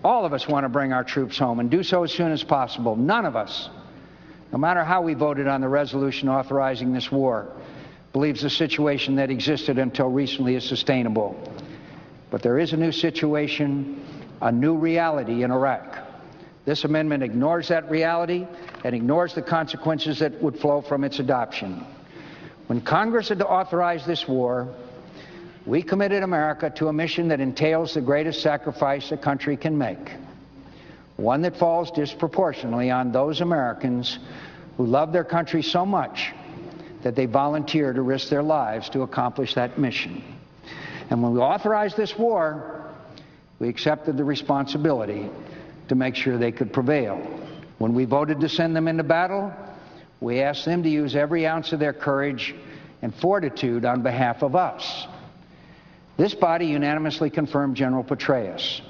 All of us want to bring our troops home and do so as soon as possible. None of us, no matter how we voted on the resolution authorizing this war, believes the situation that existed until recently is sustainable. But there is a new situation, a new reality in Iraq. This amendment ignores that reality and ignores the consequences that would flow from its adoption. When Congress had authorized this war, we committed America to a mission that entails the greatest sacrifice a country can make, one that falls disproportionately on those Americans who love their country so much that they volunteer to risk their lives to accomplish that mission. And when we authorized this war, we accepted the responsibility to make sure they could prevail. When we voted to send them into battle, we asked them to use every ounce of their courage and fortitude on behalf of us. This body unanimously confirmed General Petraeus.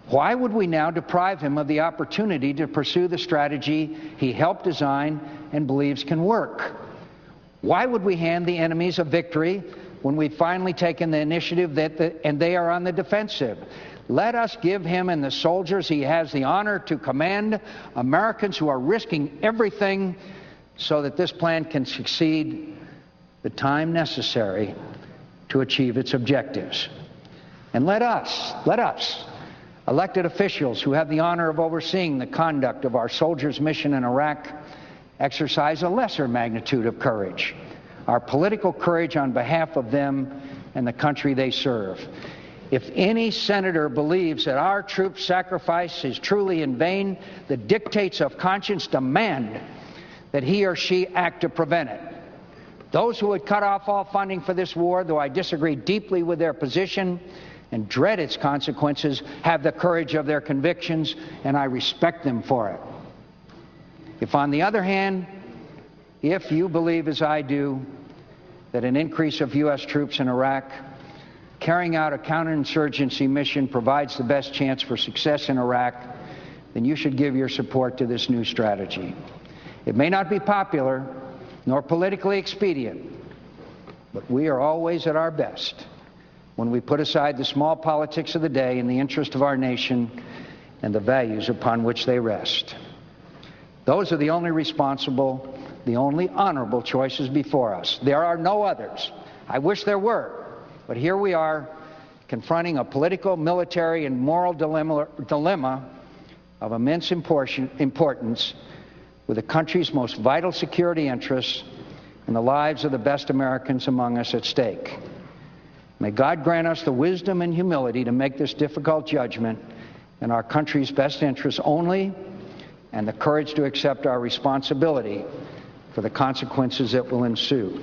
Why would we now deprive him of the opportunity to pursue the strategy he helped design and believes can work? Why would we hand the enemies a victory when we've finally taken the initiative and they are on the defensive? Let us give him and the soldiers he has the honor to command, Americans who are risking everything so that this plan can succeed, the time necessary to achieve its objectives. And let us, elected officials who have the honor of overseeing the conduct of our soldiers' mission in Iraq, exercise a lesser magnitude of courage, our political courage on behalf of them and the country they serve. If any senator believes that our troops' sacrifice is truly in vain, the dictates of conscience demand that he or she act to prevent it. Those who would cut off all funding for this war, though I disagree deeply with their position and dread its consequences, have the courage of their convictions, and I respect them for it. If, on the other hand, if you believe, as I do, that an increase of U.S. troops in Iraq carrying out a counterinsurgency mission provides the best chance for success in Iraq, then you should give your support to this new strategy. It may not be popular nor politically expedient, but we are always at our best when we put aside the small politics of the day in the interest of our nation and the values upon which they rest. Those are the only responsible, the only honorable choices before us. There are no others. I wish there were. But here we are, confronting a political, military, and moral dilemma of immense importance with the country's most vital security interests and the lives of the best Americans among us at stake. May God grant us the wisdom and humility to make this difficult judgment in our country's best interests only, and the courage to accept our responsibility for the consequences that will ensue.